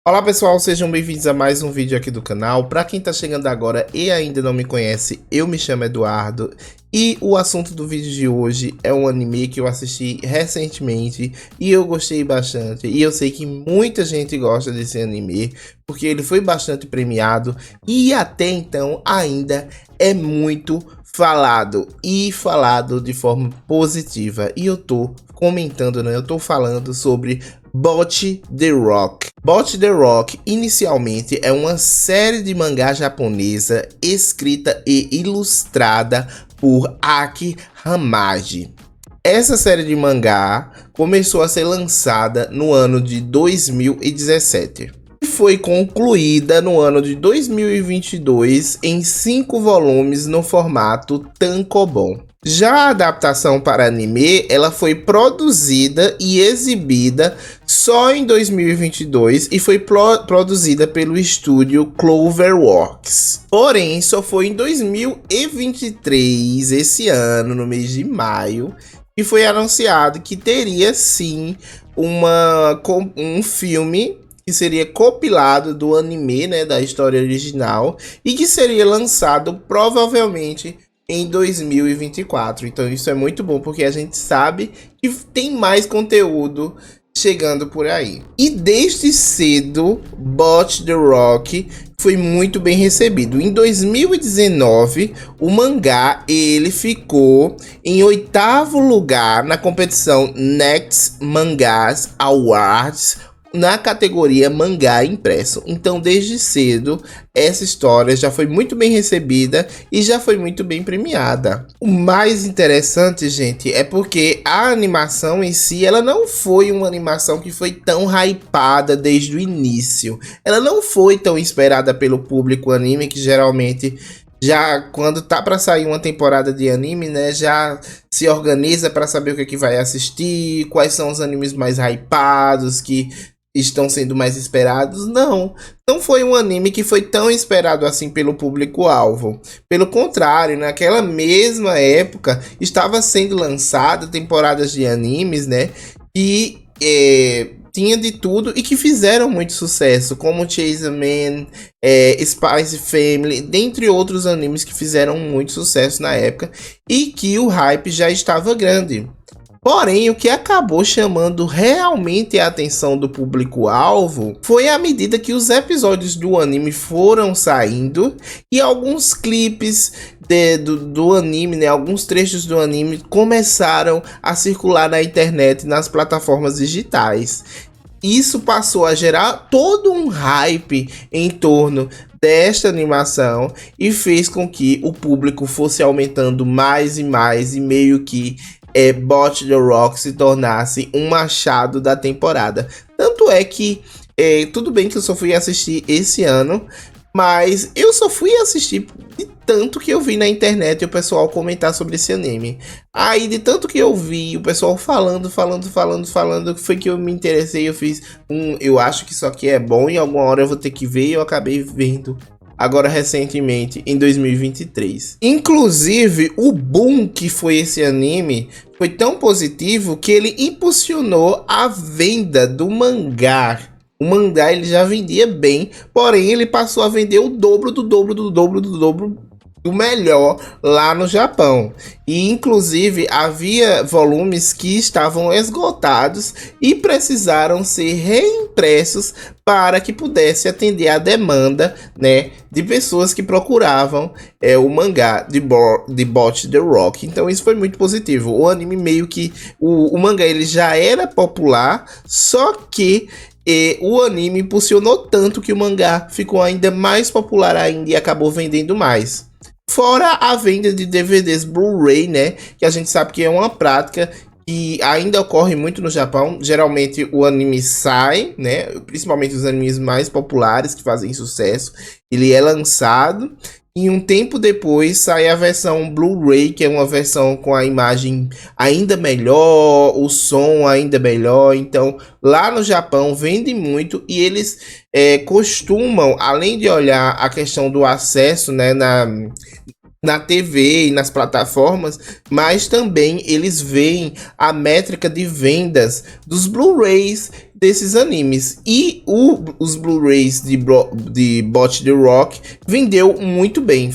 Olá pessoal, sejam bem-vindos a mais um vídeo aqui do canal. Para quem tá chegando agora e ainda não me conhece, eu me chamo Eduardo e o assunto do vídeo de hoje é um anime que eu assisti recentemente e eu gostei bastante. E eu sei que muita gente gosta desse anime porque ele foi bastante premiado e até então ainda é muito falado e falado de forma positiva. E eu tô comentando, né? Eu tô falando sobre Bot the Rock. Bot the Rock inicialmente é uma série de mangá japonesa escrita e ilustrada por Aki Hamada. Essa série de mangá começou a ser lançada no ano de 2017 e foi concluída no ano de 2022 em 5 volumes no formato tankobon. Já a adaptação para anime, ela foi produzida e exibida só em 2022 e foi produzida pelo estúdio Cloverworks. Porém, só foi em 2023, esse ano, no mês de maio, que foi anunciado que teria sim um filme que seria compilado do anime, né, da história original, e que seria lançado provavelmente em 2024. Então isso é muito bom porque a gente sabe que tem mais conteúdo chegando por aí. E desde cedo, Bot the Rock foi muito bem recebido. Em 2019, o mangá ele ficou em 8º lugar na competição Next Mangas Awards na categoria mangá impresso. Então, desde cedo, essa história já foi muito bem recebida e já foi muito bem premiada. O mais interessante, gente, é porque a animação em si, ela não foi uma animação que foi tão hypada desde o início. Ela não foi tão esperada pelo público anime, que geralmente já quando tá para sair uma temporada de anime, né, já se organiza para saber o que vai assistir, quais são os animes mais hypados, que estão sendo mais esperados. Não foi um anime que foi tão esperado assim pelo público-alvo. Pelo contrário, naquela mesma época estava sendo lançada temporadas de animes, né, que tinha de tudo e que fizeram muito sucesso, como Chainsaw Man, Spy Family, dentre outros animes que fizeram muito sucesso na época e que o hype já estava grande. Porém, o que acabou chamando realmente a atenção do público-alvo foi à medida que os episódios do anime foram saindo e alguns clipes do anime, né, alguns trechos do anime começaram a circular na internet, nas plataformas digitais. Isso passou a gerar todo um hype em torno desta animação e fez com que o público fosse aumentando mais e mais e meio que Bot the Rock se tornasse um machado da temporada. Tanto é que, tudo bem que eu só fui assistir esse ano, mas eu só fui assistir de tanto que eu vi na internet o pessoal comentar sobre esse anime. Aí, de tanto que eu vi o pessoal falando, foi que eu me interessei. Eu fiz, eu acho que isso aqui é bom e alguma hora eu vou ter que ver, e eu acabei vendo agora recentemente, em 2023. Inclusive, o boom que foi esse anime foi tão positivo que ele impulsionou a venda do mangá. O mangá ele já vendia bem, porém ele passou a vender o dobro do melhor lá no Japão. E inclusive havia volumes que estavam esgotados e precisaram ser reimpressos para que pudesse atender a demanda, né, de pessoas que procuravam o mangá de Bot the Rock. Então isso foi muito positivo. O anime meio que o mangá ele já era popular, só que o anime impulsionou tanto que o mangá ficou ainda mais popular ainda e acabou vendendo mais. Fora a venda de DVDs Blu-ray, né, que a gente sabe que é uma prática que ainda ocorre muito no Japão. Geralmente o anime sai, né, principalmente os animes mais populares que fazem sucesso, ele é lançado e um tempo depois sai a versão Blu-ray, que é uma versão com a imagem ainda melhor, o som ainda melhor. Então lá no Japão vende muito e eles costumam, além de olhar a questão do acesso, né, na TV e nas plataformas, mas também eles veem a métrica de vendas dos Blu-rays desses animes. E os Blu-rays de Bot the Rock vendeu muito bem,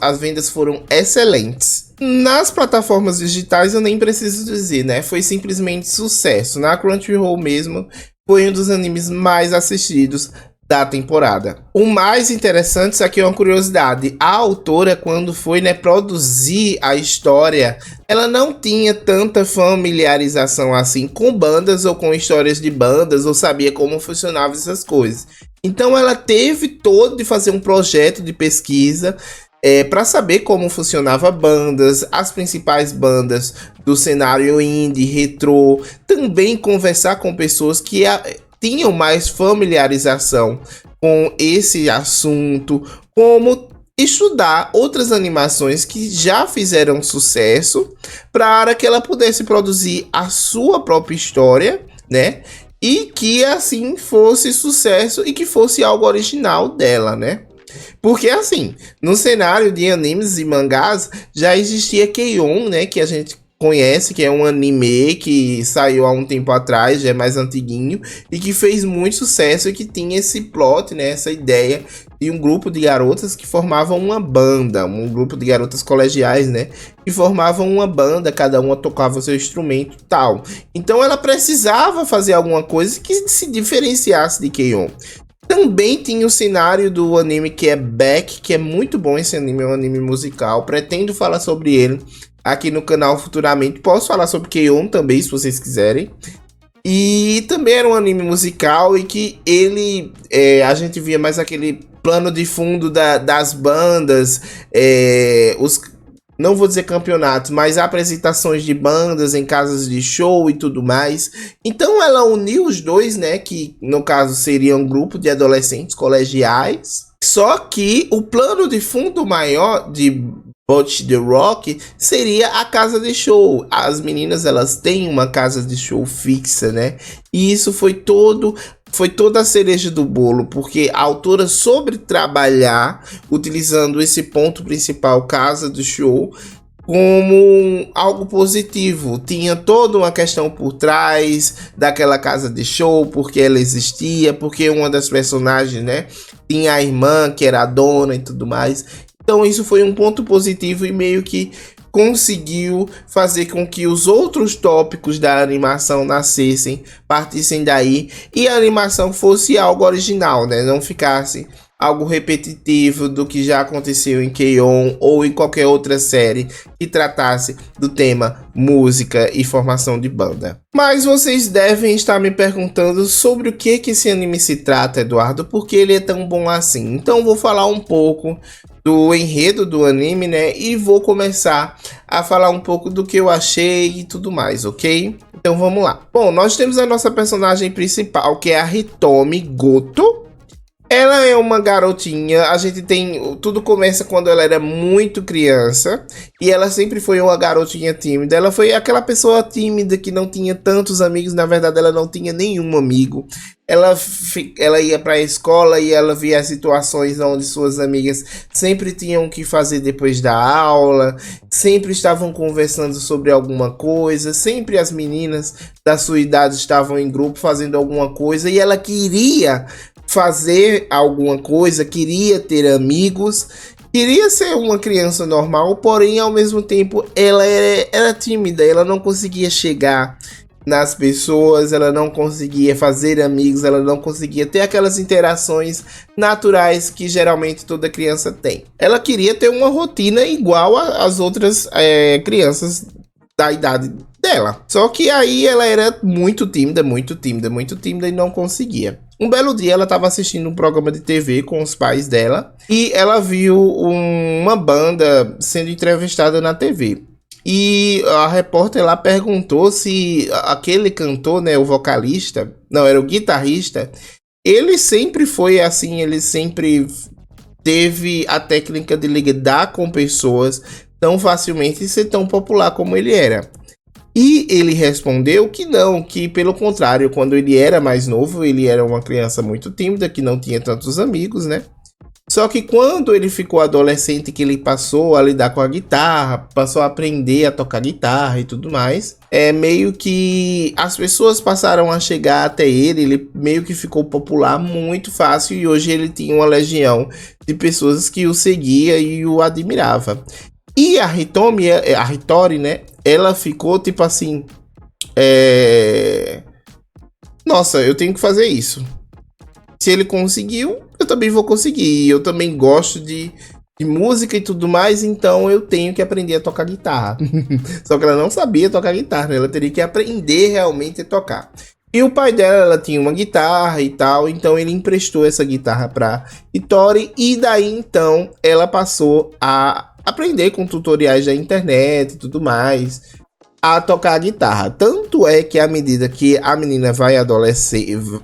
as vendas foram excelentes. Nas plataformas digitais eu nem preciso dizer, né? Foi simplesmente sucesso. Na Crunchyroll mesmo, foi um dos animes mais assistidos da temporada. O mais interessante, isso aqui é uma curiosidade, a autora, quando foi, né, produzir a história, ela não tinha tanta familiarização assim com bandas ou com histórias de bandas, ou sabia como funcionavam essas coisas. Então ela teve todo de fazer um projeto de pesquisa para saber como funcionava bandas, as principais bandas do cenário indie, retrô, também conversar com pessoas que tinham mais familiarização com esse assunto, como estudar outras animações que já fizeram sucesso, para que ela pudesse produzir a sua própria história, né? E que assim fosse sucesso e que fosse algo original dela, né? Porque assim, no cenário de animes e mangás já existia Keion, né, que a gente conhece, que é um anime que saiu há um tempo atrás, já é mais antiguinho, e que fez muito sucesso e que tinha esse plot, né, essa ideia de um grupo de garotas que formavam uma banda, um grupo de garotas colegiais, né, que formavam uma banda, cada uma tocava o seu instrumento e tal. Então ela precisava fazer alguma coisa que se diferenciasse de Keion. Também tinha o cenário do anime que é Beck, que é muito bom esse anime, é um anime musical, pretendo falar sobre ele aqui no canal futuramente. Posso falar sobre Keion também, se vocês quiserem. E também era um anime musical e que ele, a gente via mais aquele plano de fundo das bandas, não vou dizer campeonatos, mas apresentações de bandas em casas de show e tudo mais. Então ela uniu os dois, né, que no caso seria um grupo de adolescentes colegiais. Só que o plano de fundo maior de Bot the Rock seria a casa de show. As meninas, elas têm uma casa de show fixa, né? E isso foi toda a cereja do bolo, porque a autora soube trabalhar utilizando esse ponto principal, casa de show, como algo positivo. Tinha toda uma questão por trás daquela casa de show, porque ela existia, porque uma das personagens, né, tinha a irmã que era a dona e tudo mais. Então isso foi um ponto positivo e meio que conseguiu fazer com que os outros tópicos da animação nascessem, partissem daí, e a animação fosse algo original, né? Não ficasse algo repetitivo do que já aconteceu em Keion ou em qualquer outra série que tratasse do tema música e formação de banda. Mas vocês devem estar me perguntando sobre o que esse anime se trata, Eduardo, porque ele é tão bom assim. Então vou falar um pouco do enredo do anime, né? E vou começar a falar um pouco do que eu achei e tudo mais, ok? Então vamos lá. Bom, nós temos a nossa personagem principal, que é a Hitomi Goto. Ela é uma garotinha, tudo começa quando ela era muito criança, e ela sempre foi uma garotinha tímida. Ela foi aquela pessoa tímida que não tinha tantos amigos, na verdade ela não tinha nenhum amigo. Ela ia para a escola e ela via situações onde suas amigas sempre tinham que fazer depois da aula, sempre estavam conversando sobre alguma coisa, sempre as meninas da sua idade estavam em grupo fazendo alguma coisa, e ela queria fazer alguma coisa, queria ter amigos, queria ser uma criança normal, porém ao mesmo tempo ela era tímida, ela não conseguia chegar nas pessoas, ela não conseguia fazer amigos, ela não conseguia ter aquelas interações naturais que geralmente toda criança tem. Ela queria ter uma rotina igual às outras crianças da idade dela. Só que aí ela era muito tímida e não conseguia. Um belo dia ela estava assistindo um programa de TV com os pais dela e ela viu uma banda sendo entrevistada na TV. E a repórter lá perguntou se aquele cantor, né, o vocalista, não, era o guitarrista, ele sempre foi assim, ele sempre teve a técnica de lidar com pessoas tão facilmente e ser tão popular como ele era. E ele respondeu que não, que pelo contrário, quando ele era mais novo, ele era uma criança muito tímida, que não tinha tantos amigos, né? Só que quando ele ficou adolescente, que ele passou a lidar com a guitarra, passou a aprender a tocar guitarra e tudo mais, meio que as pessoas passaram a chegar até ele meio que ficou popular muito fácil e hoje ele tinha uma legião de pessoas que o seguia e o admirava. E a Hitori, né, ela ficou tipo assim, nossa, eu tenho que fazer isso. Se ele conseguiu, eu também vou conseguir. Eu também gosto de música e tudo mais, então eu tenho que aprender a tocar guitarra. Só que ela não sabia tocar guitarra, né? Ela teria que aprender realmente a tocar. E o pai dela, ela tinha uma guitarra e tal, então ele emprestou essa guitarra pra Hitori. E daí, então, ela passou a aprender com tutoriais da internet e tudo mais a tocar a guitarra. Tanto é que à medida que a menina vai adolescendo,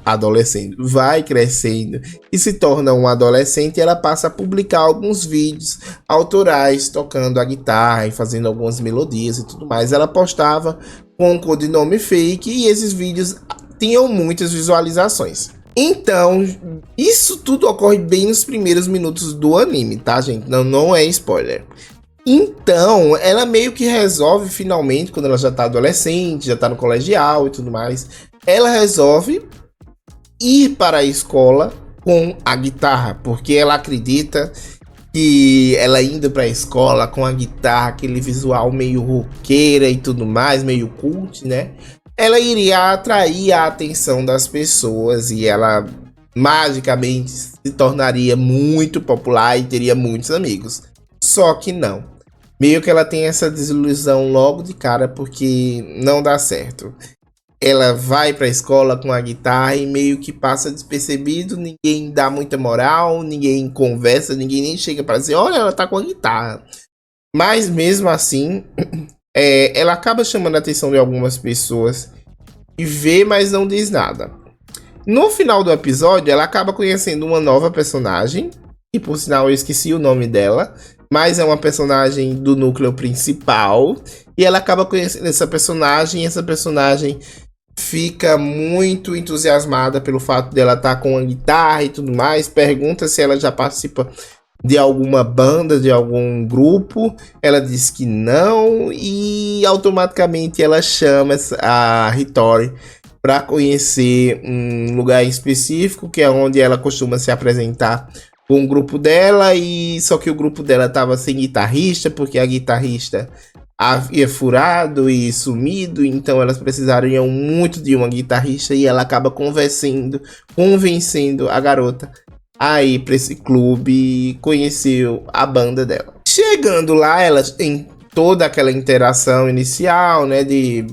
vai crescendo e se torna uma adolescente, ela passa a publicar alguns vídeos autorais tocando a guitarra e fazendo algumas melodias e tudo mais. Ela postava com um codinome fake e esses vídeos tinham muitas visualizações. Então, isso tudo ocorre bem nos primeiros minutos do anime, tá, gente? Não é spoiler. Então, ela meio que resolve finalmente, quando ela já tá adolescente, já tá no colegial e tudo mais, ela resolve ir para a escola com a guitarra, porque ela acredita que ela indo para a escola com a guitarra, aquele visual meio roqueira e tudo mais, meio cult, né? Ela iria atrair a atenção das pessoas e ela magicamente se tornaria muito popular e teria muitos amigos. Só que não. Meio que ela tem essa desilusão logo de cara porque não dá certo. Ela vai pra escola com a guitarra e meio que passa despercebido, ninguém dá muita moral, ninguém conversa, ninguém nem chega pra dizer, olha, ela tá com a guitarra. Mas mesmo assim, ela acaba chamando a atenção de algumas pessoas e vê, mas não diz nada. No final do episódio, ela acaba conhecendo uma nova personagem, e por sinal eu esqueci o nome dela, mas é uma personagem do núcleo principal. E ela acaba conhecendo essa personagem. E essa personagem fica muito entusiasmada pelo fato dela estar com a guitarra e tudo mais. Pergunta se ela já participa de alguma banda, de algum grupo. Ela diz que não. E automaticamente ela chama a Hitori para conhecer um lugar específico, que é onde ela costuma se apresentar com o grupo dela, e só que o grupo dela tava sem guitarrista, porque a guitarrista havia furado e sumido, então elas precisariam muito de uma guitarrista, e ela acaba convencendo a garota a ir pra esse clube e conheceu a banda dela. Chegando lá, elas têm toda aquela interação inicial, né, de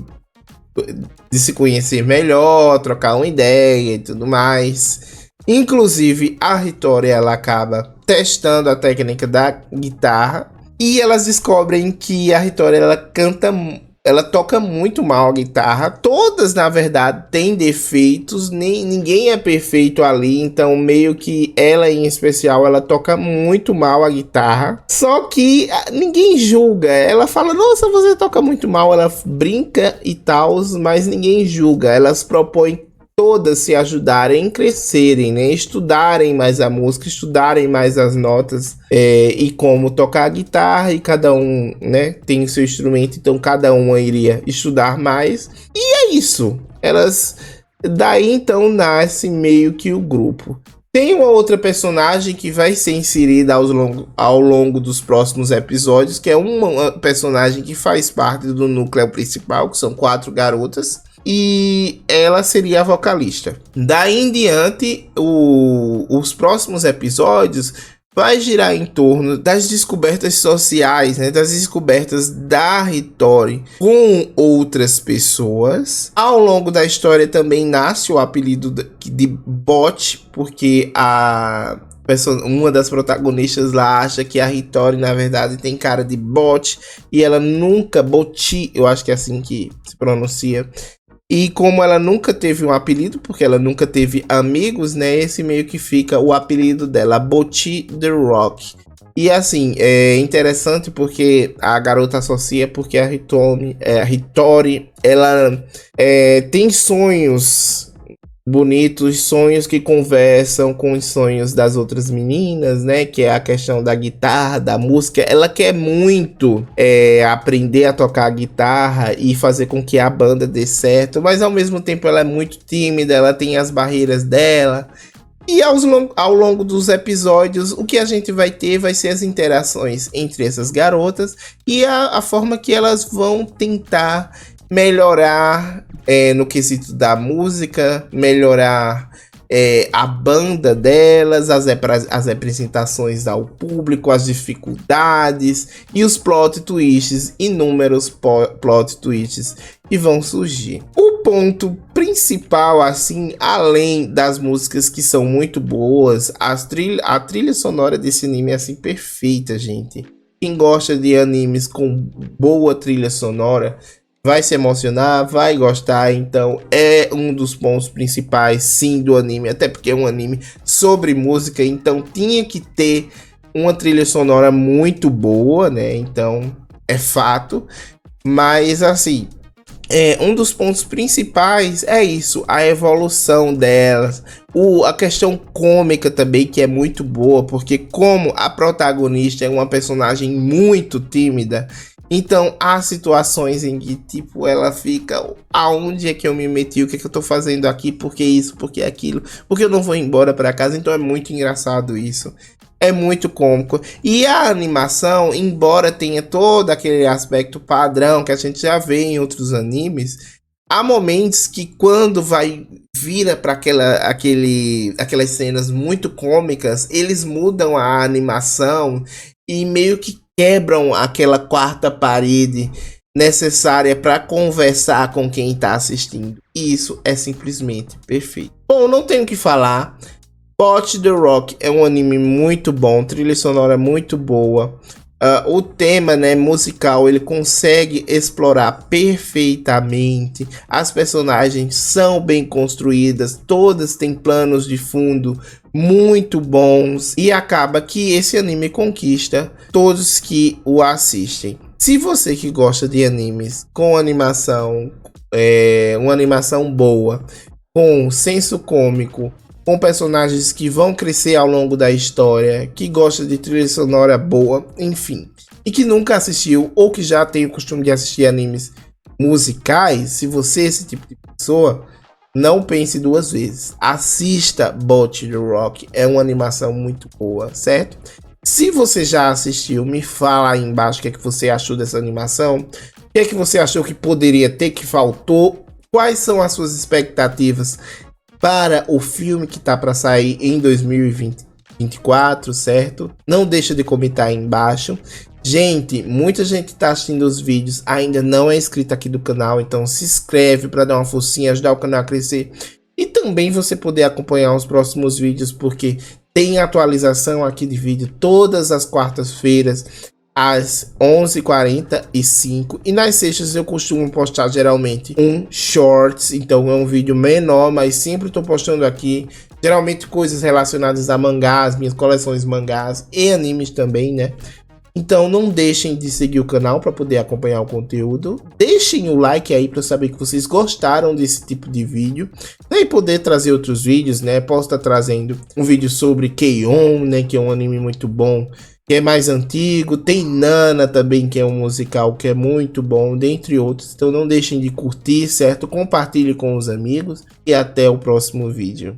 se conhecer melhor, trocar uma ideia e tudo mais. Inclusive, a Hitori, ela acaba testando a técnica da guitarra e elas descobrem que a Hitori, ela toca muito mal a guitarra. Todas, na verdade, têm defeitos, ninguém é perfeito ali, então meio que ela em especial, ela toca muito mal a guitarra. Só que ninguém julga, ela fala, nossa, você toca muito mal, ela brinca e tal, mas ninguém julga, elas propõem todas se ajudarem, crescerem, né? Estudarem mais a música, estudarem mais as notas e como tocar a guitarra, e cada um, né, tem o seu instrumento, então cada uma iria estudar mais. E é isso. Daí então nasce meio que o grupo. Tem uma outra personagem que vai ser inserida ao longo dos próximos episódios, que é uma personagem que faz parte do núcleo principal, que são 4 garotas. E ela seria a vocalista. Daí em diante, os próximos episódios vai girar em torno das descobertas sociais, né, das descobertas da Hitori com outras pessoas. Ao longo da história também nasce o apelido de Bot, porque uma das protagonistas lá acha que a Hitori, na verdade, tem cara de bot, e ela nunca, Boti, eu acho que é assim que se pronuncia. E como ela nunca teve um apelido, porque ela nunca teve amigos, né? Esse meio que fica o apelido dela, Boti The Rock. E assim, é interessante porque a garota associa porque a Hitori, ela tem sonhos bonitos, sonhos que conversam com os sonhos das outras meninas, né? Que é a questão da guitarra, da música. Ela quer muito aprender a tocar a guitarra e fazer com que a banda dê certo, mas ao mesmo tempo ela é muito tímida, ela tem as barreiras dela. E ao longo dos episódios, o que a gente vai ter vai ser as interações entre essas garotas e a forma que elas vão tentar melhorar no quesito da música, melhorar a banda delas, as representações ao público, as dificuldades e os plot twists, inúmeros plot twists que vão surgir. O ponto principal, assim, além das músicas que são muito boas, a trilha sonora desse anime é assim perfeita, gente. Quem gosta de animes com boa trilha sonora vai se emocionar, vai gostar, então é um dos pontos principais, sim, do anime, até porque é um anime sobre música, então tinha que ter uma trilha sonora muito boa, né, então é fato, mas assim, um dos pontos principais é isso, a evolução delas, a questão cômica também, que é muito boa, porque como a protagonista é uma personagem muito tímida, então há situações em que tipo ela fica, aonde é que eu me meti, o que é que eu tô fazendo aqui, por que isso, por que aquilo, porque eu não vou embora para casa. Então é muito engraçado isso, é muito cômico. E a animação, embora tenha todo aquele aspecto padrão que a gente já vê em outros animes, há momentos que quando vira para aquelas cenas muito cômicas, eles mudam a animação e meio que quebram aquela quarta parede necessária para conversar com quem está assistindo. E isso é simplesmente perfeito. Bom, não tenho o que falar. Bot the Rock é um anime muito bom, trilha sonora muito boa. O tema, né, musical, ele consegue explorar perfeitamente. As personagens são bem construídas, todas têm planos de fundo muito bons e acaba que esse anime conquista todos que o assistem. Se você que gosta de animes com animação, uma animação boa, com senso cômico, com personagens que vão crescer ao longo da história, que gosta de trilha sonora boa, enfim, e que nunca assistiu ou que já tem o costume de assistir animes musicais, se você é esse tipo de pessoa, não pense duas vezes. Assista Bot the Rock, é uma animação muito boa, certo? Se você já assistiu, me fala aí embaixo o que é que você achou dessa animação, o que é que você achou que poderia ter, que faltou, quais são as suas expectativas para o filme que tá para sair em 2024, certo? Não deixa de comentar aí embaixo. Gente, muita gente tá assistindo os vídeos, ainda não é inscrito aqui do canal, então se inscreve para dar uma forcinha, ajudar o canal a crescer. E também você poder acompanhar os próximos vídeos, porque tem atualização aqui de vídeo todas as quartas-feiras, às 11h45, e nas sextas eu costumo postar geralmente um shorts, então é um vídeo menor, mas sempre estou postando aqui, geralmente coisas relacionadas a mangás, minhas coleções mangás e animes também, né? Então não deixem de seguir o canal para poder acompanhar o conteúdo, deixem o like aí para eu saber que vocês gostaram desse tipo de vídeo, e poder trazer outros vídeos, né? Posso estar trazendo um vídeo sobre K-On!, né, que é um anime muito bom, que é mais antigo, tem Nana também, que é um musical que é muito bom, dentre outros. Então não deixem de curtir, certo? Compartilhe com os amigos e até o próximo vídeo.